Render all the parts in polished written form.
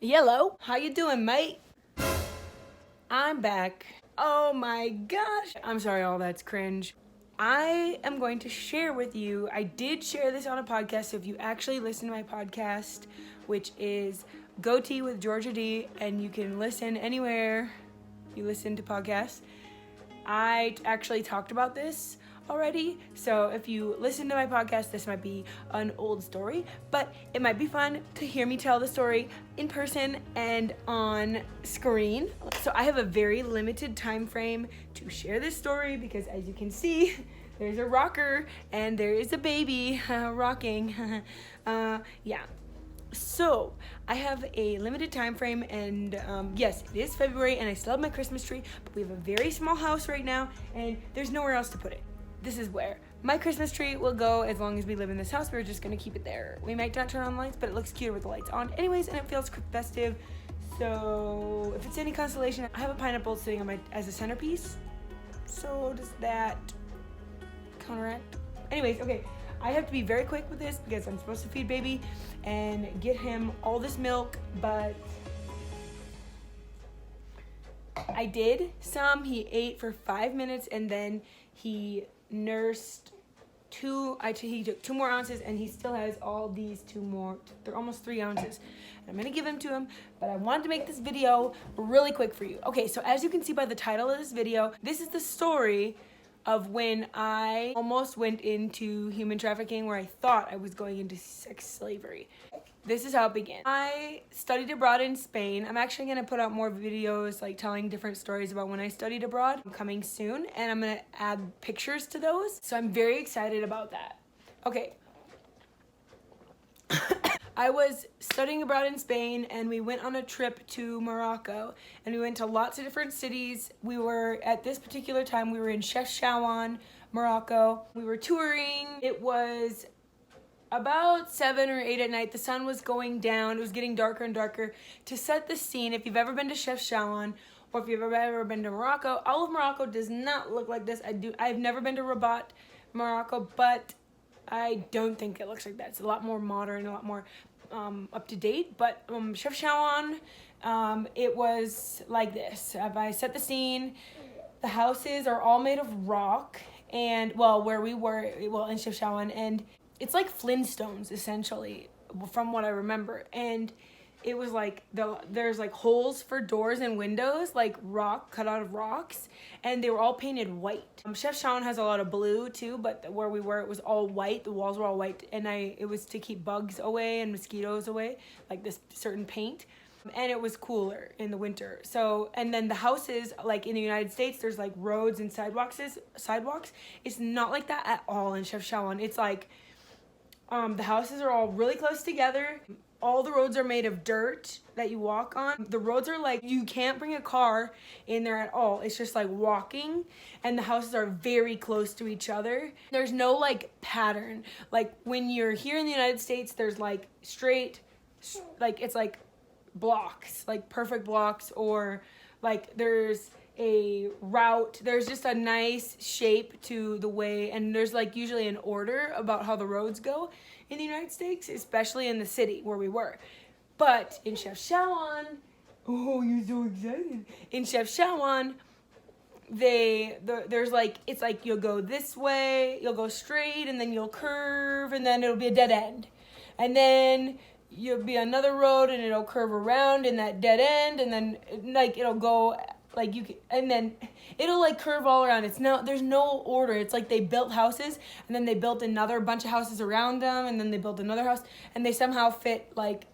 Yellow, how you doing, mate? I'm back. Oh my gosh. I'm sorry, all that's cringe. I am going to share with you, I did share this on a podcast, so if you actually listen to my podcast, which is Goatee with Georgia D, and you can listen anywhere you listen to podcasts, I actually talked about this already. So if you listen to my podcast, this might be an old story, but it might be fun to hear me tell the story in person and on screen. So I have a very limited time frame to share this story because, as you can see, there's a rocker and there is a baby rocking. Yeah. So I have a limited time frame, and yes, it is February and I still have my Christmas tree, but we have a very small house right now and there's nowhere else to put it. This is where my Christmas tree will go as long as we live in this house. We're just gonna keep it there. We might not turn on lights, but it looks cuter with the lights on anyways, and it feels festive. So if it's any consolation, I have a pineapple sitting on as a centerpiece. So does that counteract? Anyways, okay, I have to be very quick with this because I'm supposed to feed baby and get him all this milk, but I did some. He ate for 5 minutes and then he nursed he took 2 more ounces, and he still has all these 2 more. They're almost 3 ounces. And I'm gonna give them to him, but I wanted to make this video really quick for you. Okay, so as you can see by the title of this video, this is the story of when I almost went into human trafficking, where I thought I was going into sex slavery. This is how it began. I studied abroad in Spain. I'm actually gonna put out more videos like telling different stories about when I studied abroad coming soon, and I'm gonna add pictures to those. So I'm very excited about that. Okay. I was studying abroad in Spain, and we went on a trip to Morocco, and we went to lots of different cities. At this particular time, we were in Chefchaouen, Morocco. We were touring. It was about 7 or 8 at night. The sun was going down. It was getting darker and darker. To set the scene, if you've ever been to Chefchaouen, or if you've ever been to Morocco, all of Morocco does not look like this. I've never been to Rabat, Morocco, but I don't think it looks like that. It's a lot more modern, a lot more up to date. But Chefchaouen, it was like this. If I set the scene, the houses are all made of rock, and where we were, in Chefchaouen, and it's like Flintstones essentially, from what I remember. And it was like there's like holes for doors and windows, like rock cut out of rocks, and they were all painted white. Chefchaouen has a lot of blue too, but where we were, it was all white. The walls were all white, and it was to keep bugs away and mosquitoes away, like this certain paint. And it was cooler in the winter. So, and then the houses, like in the United States, there's like roads and sidewalks. It's not like that at all in Chefchaouen. It's like the houses are all really close together. All the roads are made of dirt that you walk on. The roads are like, you can't bring a car in there at all. It's just like walking, and the houses are very close to each other. There's no like pattern. Like when you're here in the United States, there's like straight, like it's like blocks, like perfect blocks, or like there's a route. There's just a nice shape to the way, and there's like usually an order about how the roads go in the United States, especially in the city where we were. But in Chefchaouen, oh, you're so excited. In Chefchaouen, there's like, it's like you'll go this way, you'll go straight, and then you'll curve, and then it'll be a dead end. And then you'll be another road, and it'll curve around in that dead end, and then like it'll go like and then it'll like curve all around. There's no order. It's like they built houses, and then they built another bunch of houses around them, and then they built another house, and they somehow fit, like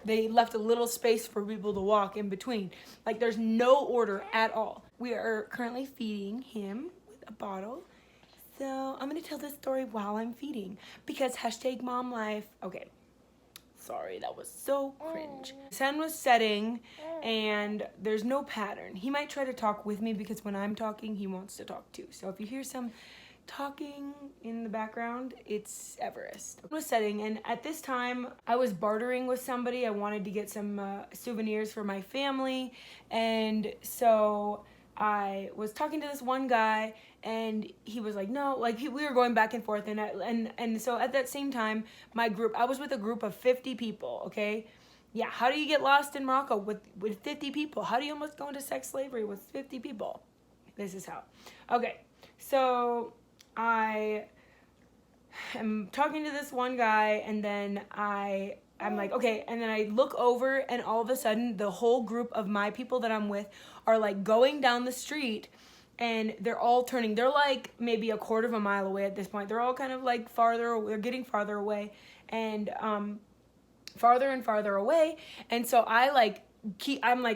they left a little space for people to walk in between. Like there's no order at all. We are currently feeding him with a bottle. So I'm gonna tell this story while I'm feeding, because #MomLife. Okay. Sorry, that was so cringe. The sun was setting, and there's no pattern. He might try to talk with me, because when I'm talking, he wants to talk too. So if you hear some talking in the background, it's Everest. It was setting, and at this time, I was bartering with somebody. I wanted to get some souvenirs for my family, and so I was talking to this one guy, and he was like, no, like we were going back and forth, and so at that same time, I was with a group of 50 people, okay? Yeah, how do you get lost in Morocco with 50 people? How do you almost go into sex slavery with 50 people? This is how. Okay, so I am talking to this one guy, and then I'm like, okay, and then I look over, and all of a sudden, the whole group of my people that I'm with are like going down the street, and they're all turning. They're like maybe a quarter of a mile away at this point. They're all kind of like they're getting farther away, and farther and farther away. And so I'm like,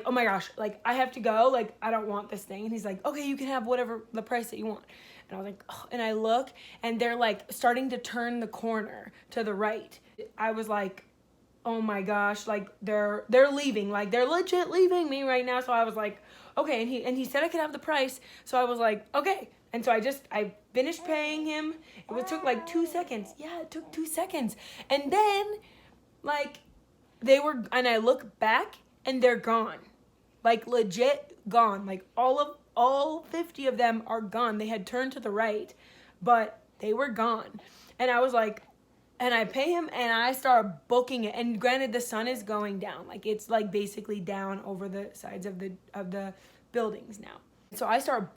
oh my gosh, like I have to go, like I don't want this thing. And he's like, okay, you can have whatever the price that you want. And I was like, oh. And I look, and they're like starting to turn the corner to the right. I was like, oh my gosh, like they're leaving, like they're legit leaving me right now. So I was like, okay. And he said I could have the price. So I was like, okay. And so I finished paying him. Took like 2 seconds. Yeah, it took 2 seconds. And then like and I look back, and they're gone. Like legit gone. Like all 50 of them are gone. They had turned to the right, but they were gone. And I was like, and I pay him, and I start booking it. And granted, the sun is going down. Like it's like basically down over the sides of the buildings now. So I start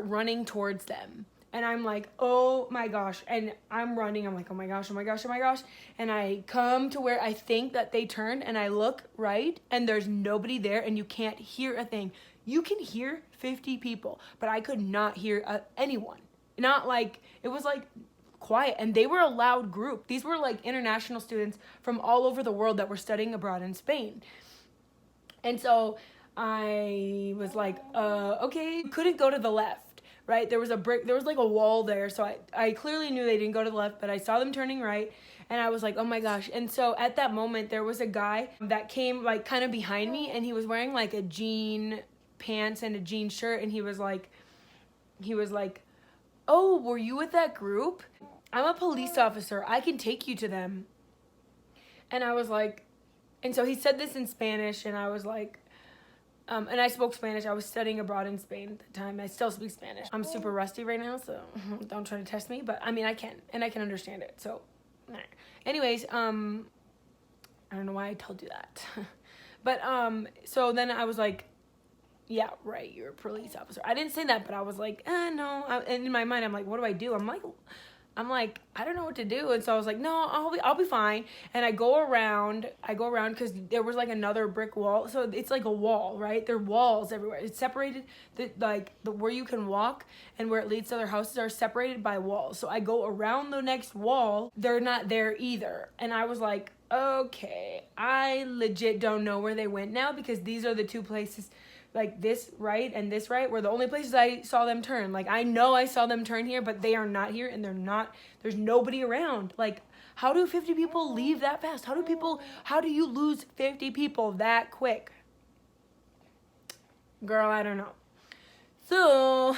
running towards them. And I'm like, oh my gosh. And I'm running. I'm like, oh my gosh, oh my gosh, oh my gosh. And I come to where I think that they turned, and I look right, and there's nobody there, and you can't hear a thing. You can hear 50 people, but I could not hear anyone. Not like, it was like quiet. And they were a loud group. These were like international students from all over the world that were studying abroad in Spain. And so I was like, okay, couldn't go to the left. Right, there was like a wall there, so I clearly knew they didn't go to the left, but I saw them turning right, and I was like, oh my gosh. And so at that moment, there was a guy that came like kind of behind me, and he was wearing like a jean pants and a jean shirt, and he was like, oh, were you with that group? I'm a police officer, I can take you to them. And I was like, and so he said this in Spanish, and I was like, and I spoke Spanish. I was studying abroad in Spain at the time. I still speak Spanish. I'm super rusty right now, so don't try to test me. But I mean, I can, and I can understand it. So, anyways, I don't know why I told you that. But so then I was like, yeah, right, you're a police officer. I didn't say that, but I was like, no. And in my mind, I'm like, what do I do? I'm like, I don't know what to do. And so I was like, no, I'll be fine. And I go around because there was like another brick wall. So it's like a wall, right? There are walls everywhere. It's separated, where you can walk and where it leads to other houses are separated by walls. So I go around the next wall. They're not there either. And I was like, okay, I legit don't know where they went now, because these are the two places, like this right and this right, were the only places I saw them turn. Like I know I saw them turn here, but they are not here, and there's nobody around. Like, how do 50 people leave that fast? How do you lose 50 people that quick? Girl, I don't know. So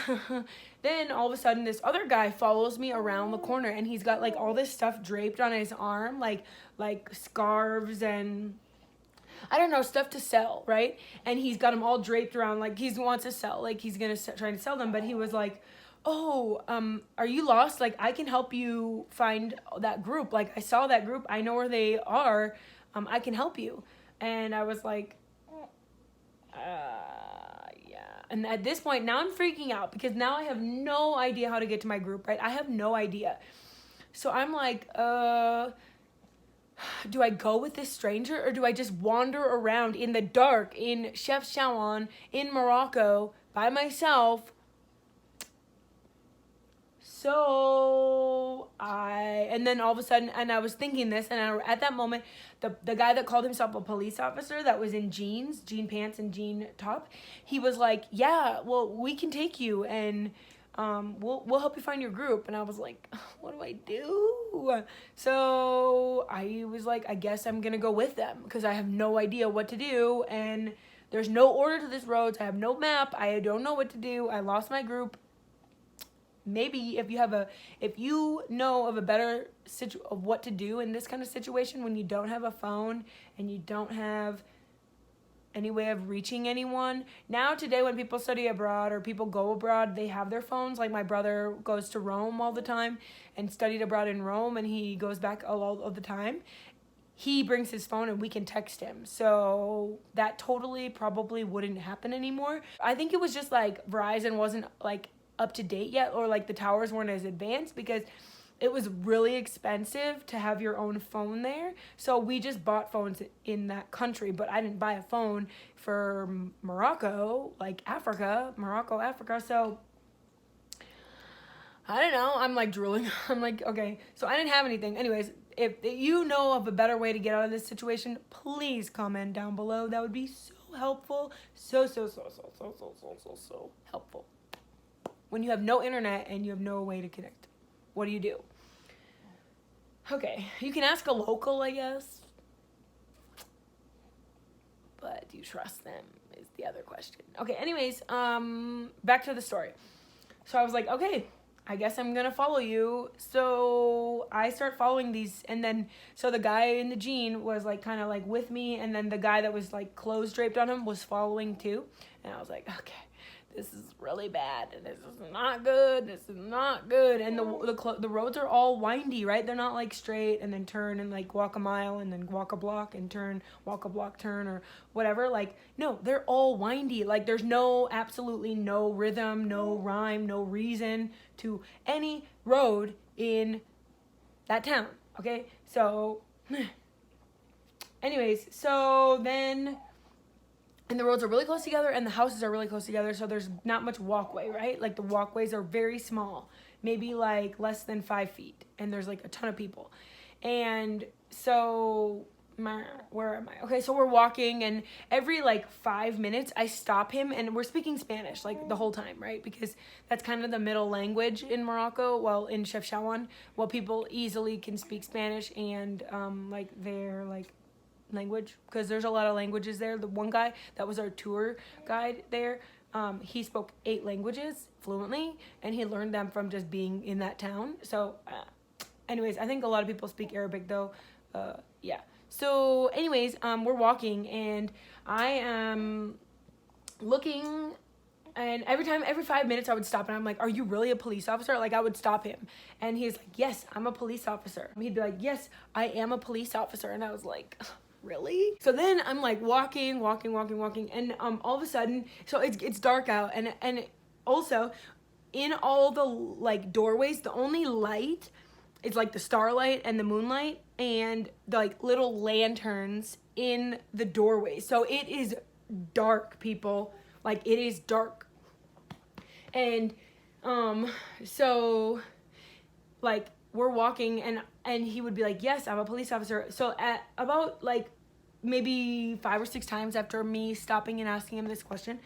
then all of a sudden this other guy follows me around the corner, and he's got like all this stuff draped on his arm, like scarves and I don't know, stuff to sell, right? And he's got them all draped around, like he wants to sell, like he's gonna try to sell them. But he was like, oh, are you lost? Like I can help you find that group. Like I saw that group, I know where they are. I can help you. And I was like, yeah. And at this point, now I'm freaking out, because now I have no idea how to get to my group, right? I have no idea. So I'm like, do I go with this stranger, or do I just wander around in the dark in Chefchaouen in Morocco by myself? So and then all of a sudden, and I was thinking this, and at that moment, the guy that called himself a police officer that was in jean pants and jean top, he was like, yeah, well, we can take you, and we'll help you find your group. And I was like, what do I do? So I was like, I guess I'm gonna go with them, because I have no idea what to do, and there's no order to this road. I have no map. I don't know what to do. I lost my group. Maybe if you know of a better of what to do in this kind of situation, when you don't have a phone and you don't have any way of reaching anyone. Now today, when people study abroad or people go abroad, they have their phones. Like my brother goes to Rome all the time and studied abroad in Rome, and he goes back all of the time. he brings his phone and we can text him. So that totally probably wouldn't happen anymore. I think it was just like Verizon wasn't like up to date yet, or like the towers weren't as advanced, because it was really expensive to have your own phone there. So we just bought phones in that country, but I didn't buy a phone for Morocco, like Morocco, Africa. So I don't know. I'm like drooling. I'm like, okay. So I didn't have anything. Anyways, if you know of a better way to get out of this situation, please comment down below. That would be so helpful. So helpful. When you have no internet and you have no way to connect, what do? Okay, you can ask a local, I guess. But do you trust them is the other question. Okay, anyways, back to the story. So I was like, okay, I guess I'm gonna follow you. So I start following these, and then so the guy in the jean was like kind of like with me, and then the guy that was like clothes draped on him was following too. And I was like, okay, this is really bad. This is not good. This is not good. And the roads are all windy, right? They're not like straight and then turn and like walk a mile and then walk a block and turn, walk a block, turn, or whatever. Like, no, they're all windy. Like, there's absolutely no rhythm, no rhyme, no reason to any road in that town. Okay, so anyways, so then, and the roads are really close together and the houses are really close together, so there's not much walkway, right? Like the walkways are very small, maybe like less than 5 feet, and there's like a ton of people. And so where am I? Okay, so we're walking, and every like 5 minutes I stop him, and we're speaking Spanish like the whole time, right? Because that's kind of the middle language in Morocco. Well, in Chefchaouen, well, people easily can speak Spanish and like their like language, because there's a lot of languages there. The one guy that was our tour guide there, he spoke 8 languages fluently, and he learned them from just being in that town. So anyways, I think a lot of people speak Arabic though. Yeah. So anyways, we're walking, and I am looking, and every 5 minutes I would stop, and I'm like, are you really a police officer? Like, I would stop him, and he's like, yes, I'm a police officer. He'd be like, yes, I am a police officer. And I was like, really? So then I'm like walking, and all of a sudden, so it's dark out, and also in all the like doorways, the only light is like the starlight and the moonlight and the like little lanterns in the doorway. So it is dark, people. Like, it is dark. And so like we're walking, and he would be like, yes, I'm a police officer. So at about like maybe 5 or 6 times after me stopping and asking him this question,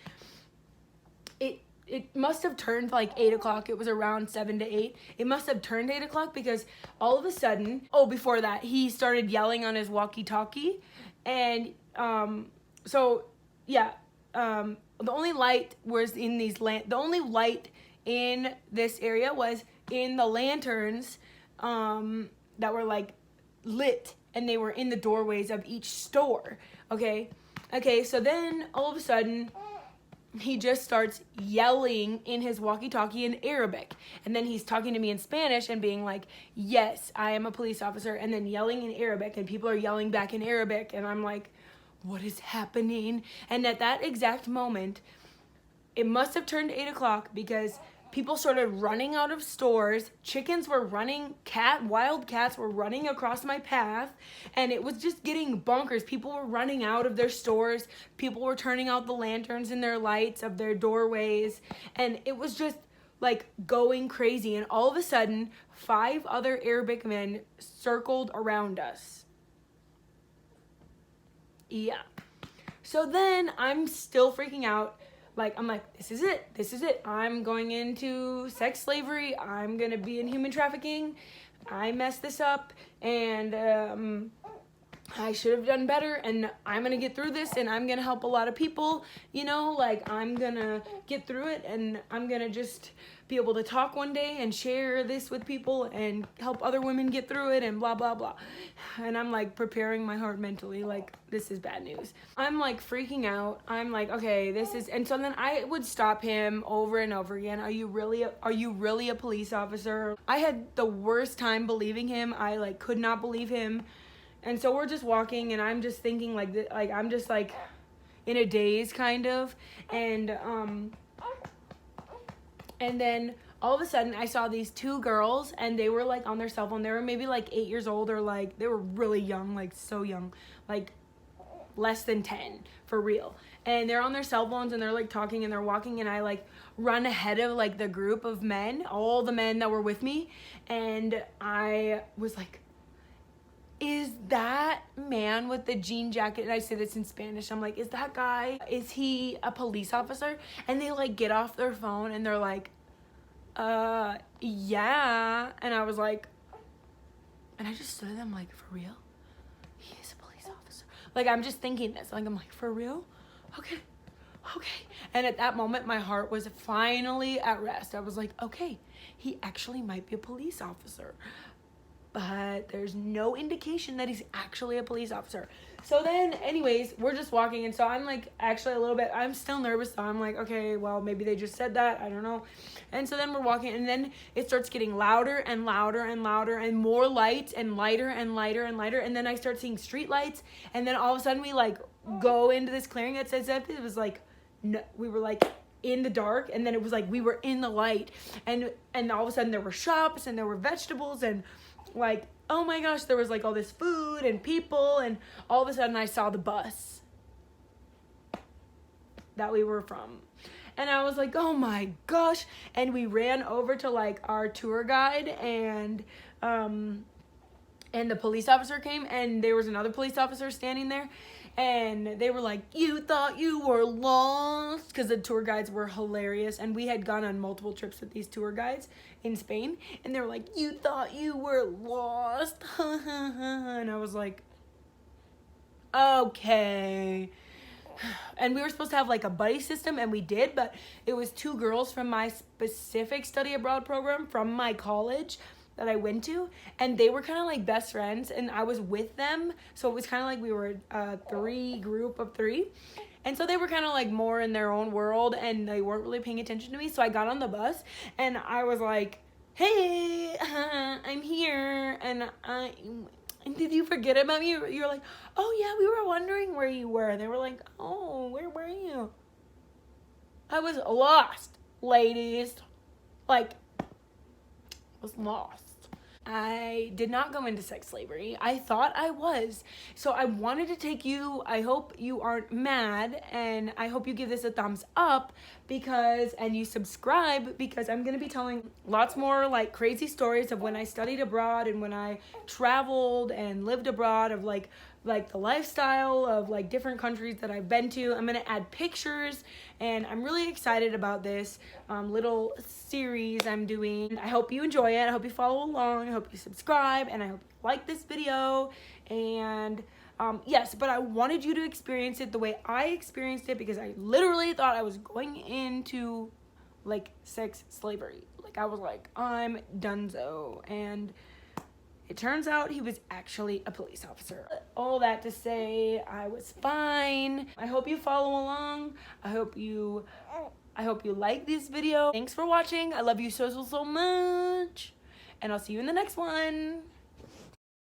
it must have turned like 8 o'clock. It was around 7 to 8. It must have turned 8 o'clock, because all of a sudden, before that, he started yelling on his walkie-talkie. And so yeah, the only light was in these the only light in this area was in the lanterns that were like lit, and they were in the doorways of each store. Okay, so then all of a sudden he just starts yelling in his walkie-talkie in Arabic, and then he's talking to me in Spanish and being like, yes, I am a police officer, and then yelling in Arabic, and people are yelling back in Arabic, and I'm like, what is happening? And at that exact moment, it must have turned 8 o'clock, because people started running out of stores. Chickens were running, wild cats were running across my path, and it was just getting bonkers. People were running out of their stores. People were turning out the lanterns in their lights of their doorways, and it was just like going crazy. And all of a sudden, 5 other Arabic men circled around us. Yeah. So then I'm still freaking out. Like, I'm like, this is it. I'm going into sex slavery. I'm going to be in human trafficking. I messed this up, and I should have done better, and I'm going to get through this, and I'm going to help a lot of people, you know, like, I'm going to get through it, and I'm going to just be able to talk one day and share this with people and help other women get through it and blah, blah, blah. And I'm like preparing my heart mentally, like, this is bad news. I'm like freaking out. I'm like, okay, and so then I would stop him over and over again. Are you really a police officer? I had the worst time believing him. I like could not believe him. And so we're just walking, and I'm just thinking like I'm just like in a daze kind of, and then all of a sudden I saw these two girls, and they were like on their cell phone. They were maybe like 8 years old, or like they were really young, like so young, like less than 10 for real. And they're on their cell phones, and they're like talking, and they're walking, and I like run ahead of like the group of men, all the men that were with me, and I was like, is that man with the jean jacket, and I say this in Spanish, I'm like, is that guy, is he a police officer? And they like get off their phone, and they're like, yeah. And I was like, and I just stood at them like, for real? He is a police officer. Like, I'm just thinking this, like, I'm like, for real? Okay. And at that moment, my heart was finally at rest. I was like, okay, he actually might be a police officer, but there's no indication that he's actually a police officer. So then, anyways, we're just walking, and so I'm like, actually a little bit, I'm still nervous, so I'm like, okay, well, maybe they just said that, I don't know. And so then we're walking, and then it starts getting louder and louder and louder, and more lights, and lighter and lighter and lighter, and then I start seeing street lights, and then all of a sudden we like go into this clearing. It says that it was like, no, we were like in the dark, and then it was like we were in the light, and all of a sudden there were shops, and there were vegetables, and like, oh my gosh, there was like all this food and people, and all of a sudden I saw the bus that we were from, and I was like, oh my gosh. And we ran over to like our tour guide, and the police officer came, and there was another police officer standing there, and they were like, you thought you were lost, because the tour guides were hilarious, and we had gone on multiple trips with these tour guides in Spain, and they were like, you thought you were lost. And I was like, okay. And we were supposed to have like a buddy system, and we did, but it was two girls from my specific study abroad program from my college that I went to, and they were kind of like best friends, and I was with them, so it was kind of like we were a group of three, and so they were kind of like more in their own world, and they weren't really paying attention to me. So I got on the bus, and I was like, hey, I'm here, and did you forget about me? You're like, oh yeah, we were wondering where you were. And they were like, oh, where were you? I was lost, ladies. Like, was lost. I did not go into sex slavery. I thought I was. So I wanted to take you, I hope you aren't mad, and I hope you give this a thumbs up, and you subscribe, because I'm going to be telling lots more like crazy stories of when I studied abroad and when I traveled and lived abroad, of like the lifestyle of like different countries that I've been to. I'm going to add pictures, and I'm really excited about this little series I'm doing. I hope you enjoy it. I hope you follow along. I hope you subscribe, and I hope you like this video. And yes, but I wanted you to experience it the way I experienced it, because I literally thought I was going into like sex slavery. Like, I was like, I'm donezo. And it turns out he was actually a police officer. All that to say, I was fine. I hope you follow along. I hope you like this video. Thanks for watching. I love you so much. And I'll see you in the next one.